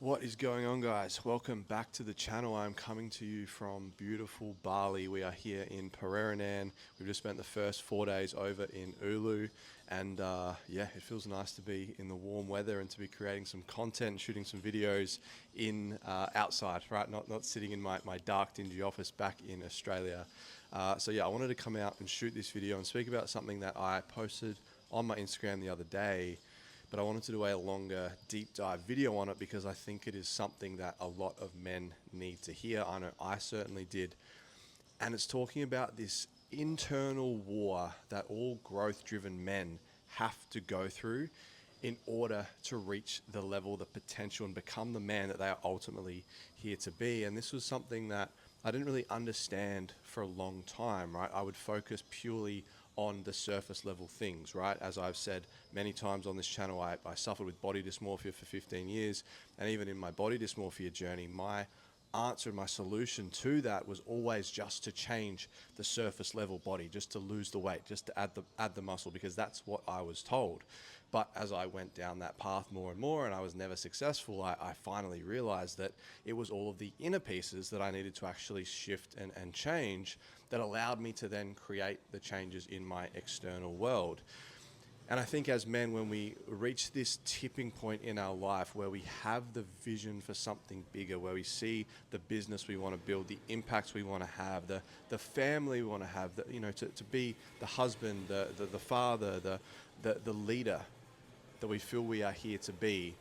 What is going on, guys? Welcome back to the channel. I'm coming to you from beautiful Bali. We are here in Pereranan. We've just spent the first 4 days over in Ulu, and yeah, it feels nice to be in the warm weather and to be creating some content and shooting some videos in outside, right? Not sitting in my dark, dingy office back in Australia. So yeah, I wanted to come out and shoot this video and speak about something that I posted on my Instagram the other day. But I wanted to do a longer deep dive video on it because I think it is something that a lot of men need to hear. I know I certainly did. And it's talking about this internal war that all growth-driven men have to go through in order to reach the level, the potential, and become the man that they are ultimately here to be. And this was something that I didn't really understand for a long time, right? I would focus purely on the surface level things, right? As I've said many times on this channel, I suffered with body dysmorphia for 15 years. And even in my body dysmorphia journey, my answer and my solution to that was always just to change the surface level body, just to lose the weight, just to add the muscle, because that's what I was told. But as I went down that path more and more, and I was never successful, I finally realized that it was all of the inner pieces that I needed to actually shift and change that allowed me to then create the changes in my external world. And I think as men, when we reach this tipping point in our life where we have the vision for something bigger, where we see the business we want to build, the impacts we want to have, the family we want to have, to be the husband, the father, the leader that we feel we are here to be,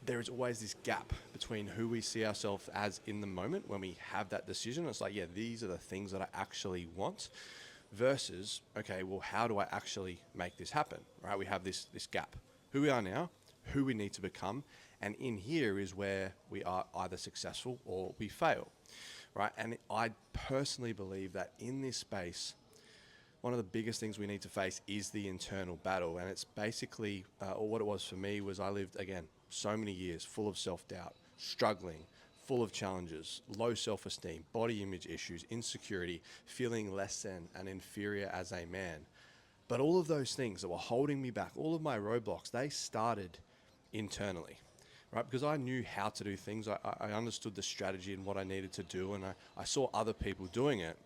there is always this gap between who we see ourselves as in the moment when we have that decision. It's like, yeah, these are the things that I actually want, versus, okay, well, how do I actually make this happen, right? We have this gap. Who we are now, who we need to become, and in here is where we are either successful or we fail, right? And I personally believe that in this space, one of the biggest things we need to face is the internal battle. And it's basically, or what it was for me was I lived, again, so many years full of self-doubt, struggling, full of challenges, low self-esteem, body image issues, insecurity, feeling less than and inferior as a man. But all of those things that were holding me back, all of my roadblocks, they started internally, right? Because I knew how to do things. I understood the strategy and what I needed to do, and I saw other people doing it.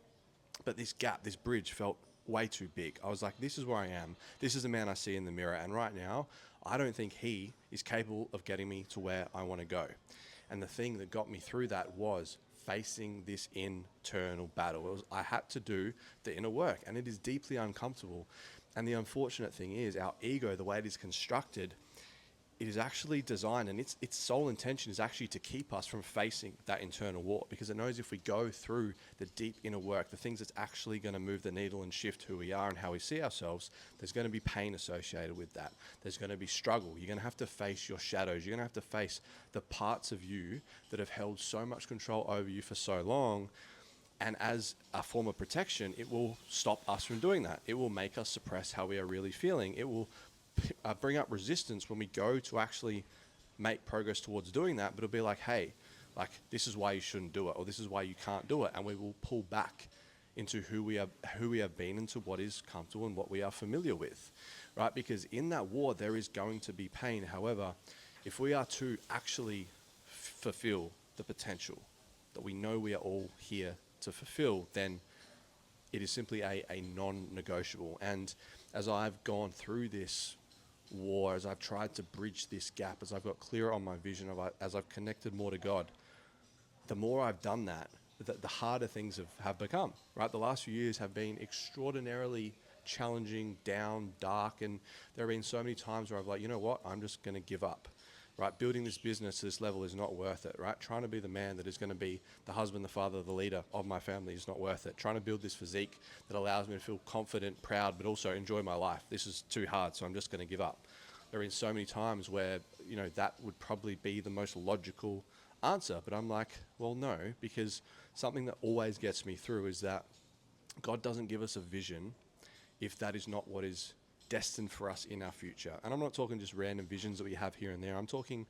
But this gap, this bridge felt way too big. I was like, this is where I am. This is the man I see in the mirror. And right now, I don't think he is capable of getting me to where I want to go. And the thing that got me through that was facing this internal battle. I had to do the inner work, and it is deeply uncomfortable. And the unfortunate thing is our ego, the way it is constructed, it is actually designed, and its sole intention is actually to keep us from facing that internal war, because it knows if we go through the deep inner work, the things that's actually going to move the needle and shift who we are and how we see ourselves, there's going to be pain associated with that. There's going to be struggle. You're going to have to face your shadows. You're going to have to face the parts of you that have held so much control over you for so long. And as a form of protection, it will stop us from doing that. It will make us suppress how we are really feeling. It will bring up resistance when we go to actually make progress towards doing that. But it'll be like, hey, like, this is why you shouldn't do it, or this is why you can't do it. And we will pull back into who we have been, into what is comfortable and what we are familiar with, right? Because in that war, there is going to be pain. However, if we are to actually fulfill the potential that we know we are all here to fulfill, then it is simply a non-negotiable. And as I've gone through this war, as I've tried to bridge this gap, as I've got clearer on my vision, as I've connected more to God, the more I've done that, the harder things have become, right? The last few years have been extraordinarily challenging, down, dark, and there have been so many times where I've like, you know what, I'm just going to give up. Right, building this business to this level is not worth it, right? Trying to be the man that is going to be the husband, the father, the leader of my family is not worth it. Trying to build this physique that allows me to feel confident, proud, but also enjoy my life, this is too hard, so I'm just going to give up. There have been so many times where, that would probably be the most logical answer, but I'm like, well, no, because something that always gets me through is that God doesn't give us a vision if that is not what is destined for us in our future. And I'm not talking just random visions that we have here and there. I'm talking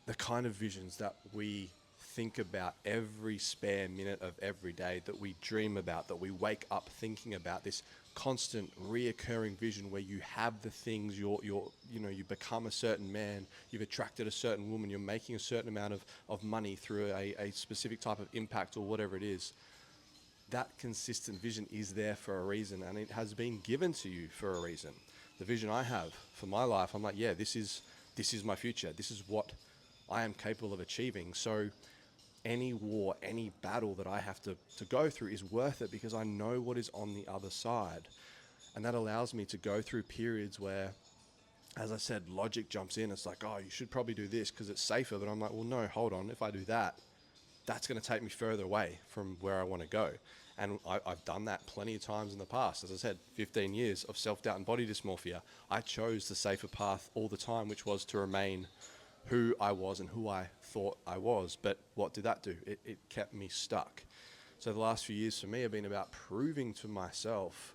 the kind of visions that we think about every spare minute of every day, that we dream about, that we wake up thinking about, this constant reoccurring vision where you have the things, you become a certain man, you've attracted a certain woman, you're making a certain amount of money through a specific type of impact or whatever it is. That consistent vision is there for a reason, and it has been given to you for a reason. The vision I have for my life, I'm like, yeah, this is my future. This is what I am capable of achieving. So any war, any battle that I have to go through is worth it because I know what is on the other side. And that allows me to go through periods where, as I said, logic jumps in. It's like, oh, you should probably do this because it's safer. But I'm like, well, no, hold on. If I do that, that's going to take me further away from where I want to go. And I've done that plenty of times in the past. As I said, 15 years of self-doubt and body dysmorphia. I chose the safer path all the time, which was to remain who I was and who I thought I was. But what did that do? It kept me stuck. So the last few years for me have been about proving to myself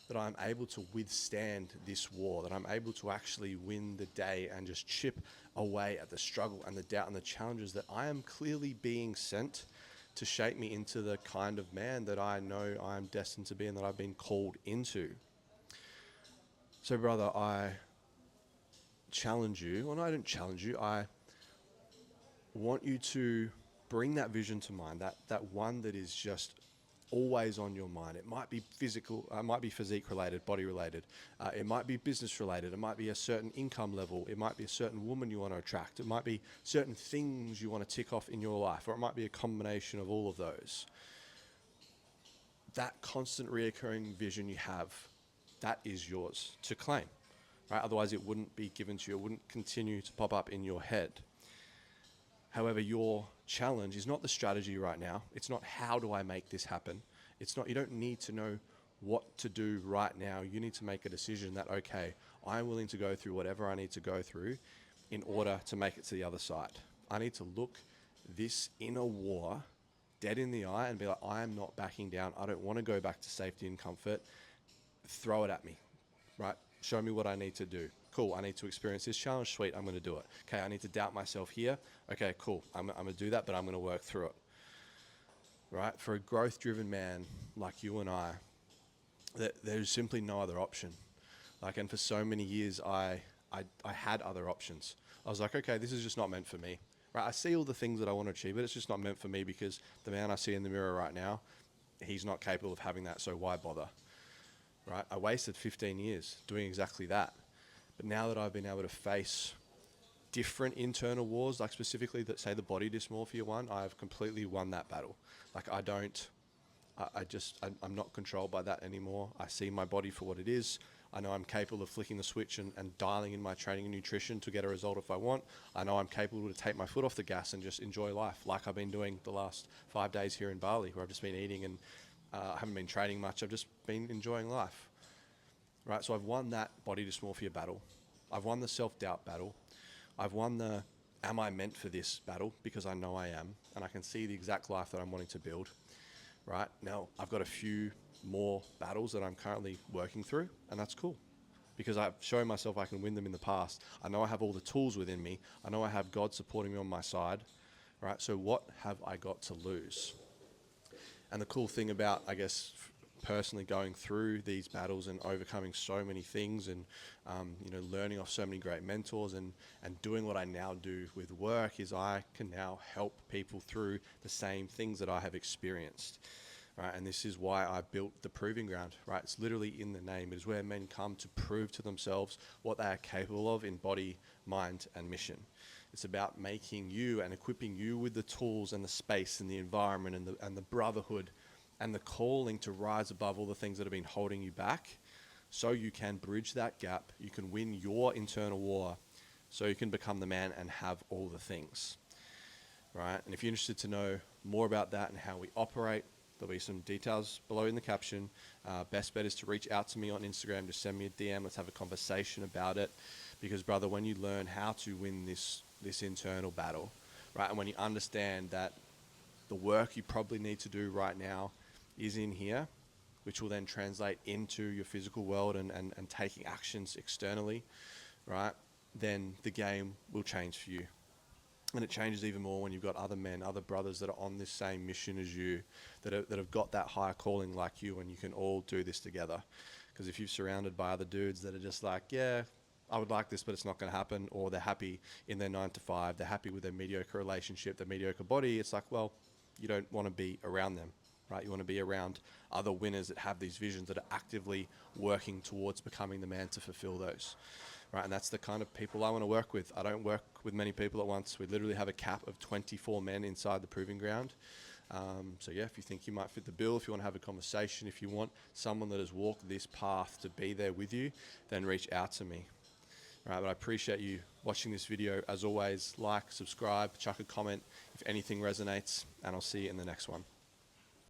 that I'm able to withstand this war, that I'm able to actually win the day and just chip away at the struggle and the doubt and the challenges that I am clearly being sent to shape me into the kind of man that I know I'm destined to be and that I've been called into. So brother, I challenge you, well, no, I don't challenge you, I want you to bring that vision to mind, that one that is just always on your mind. It might be physical, might be physique related, body related. It might be business related. It might be a certain income level. It might be a certain woman you want to attract. It might be certain things you want to tick off in your life, or it might be a combination of all of those. That constant reoccurring vision you have, that is yours to claim, right? Otherwise it wouldn't be given to you. It wouldn't continue to pop up in your head. However, your challenge is not the strategy right now. It's not how do I make this happen. It's not, you don't need to know what to do right now. You need to make a decision that, okay, I'm willing to go through whatever I need to go through in order to make it to the other side. I need to look this inner war dead in the eye and be like, I am not backing down. I don't want to go back to safety and comfort. Throw it at me, right? Show me what I need to do. Cool, I need to experience this challenge. Sweet, I'm going to do it. Okay, I need to doubt myself here. Okay, cool, I'm going to do that, but I'm going to work through it. Right? For a growth-driven man like you and I, there's simply no other option. And for so many years, I had other options. I was like, okay, this is just not meant for me. Right? I see all the things that I want to achieve, but it's just not meant for me because the man I see in the mirror right now, he's not capable of having that, so why bother? Right? I wasted 15 years doing exactly that. But now that I've been able to face different internal wars, like specifically that say the body dysmorphia one, I've completely won that battle. I'm not controlled by that anymore. I see my body for what it is. I know I'm capable of flicking the switch and dialing in my training and nutrition to get a result if I want. I know I'm capable to take my foot off the gas and just enjoy life like I've been doing the last 5 days here in Bali, where I've just been eating and I haven't been training much. I've just been enjoying life. Right, so I've won that body dysmorphia battle. I've won the self-doubt battle. I've won the am I meant for this battle because I know I am, and I can see the exact life that I'm wanting to build. Right, now I've got a few more battles that I'm currently working through, and that's cool because I've shown myself I can win them in the past. I know I have all the tools within me. I know I have God supporting me on my side. Right, so what have I got to lose? And the cool thing about, I guess, personally going through these battles and overcoming so many things and learning off so many great mentors and doing what I now do with work is I can now help people through the same things that I have experienced, right? And this is why I built the Proving Ground, right? It's literally in the name. It is where men come to prove to themselves what they are capable of in body, mind, and mission. It's about making you and equipping you with the tools and the space and the environment and the brotherhood and the calling to rise above all the things that have been holding you back so you can bridge that gap, you can win your internal war, so you can become the man and have all the things, right? And if you're interested to know more about that and how we operate, there'll be some details below in the caption. Best bet is to reach out to me on Instagram, just send me a DM, let's have a conversation about it, because brother, when you learn how to win this internal battle, right, and when you understand that the work you probably need to do right now is in here, which will then translate into your physical world and taking actions externally, right, then the game will change for you. And it changes even more when you've got other men, other brothers that are on this same mission as you, that have got that higher calling like you, and you can all do this together. Because if you're surrounded by other dudes that are just like, yeah, I would like this, but it's not going to happen, or they're happy in their 9 to 5, they're happy with their mediocre relationship, their mediocre body, it's like, well, you don't want to be around them, right? You want to be around other winners that have these visions, that are actively working towards becoming the man to fulfill those, right? And that's the kind of people I want to work with. I don't work with many people at once. We literally have a cap of 24 men inside the proving ground. So yeah, if you think you might fit the bill, if you want to have a conversation, if you want someone that has walked this path to be there with you, then reach out to me. All right, but I appreciate you watching this video. As always, like, subscribe, chuck a comment if anything resonates, and I'll see you in the next one.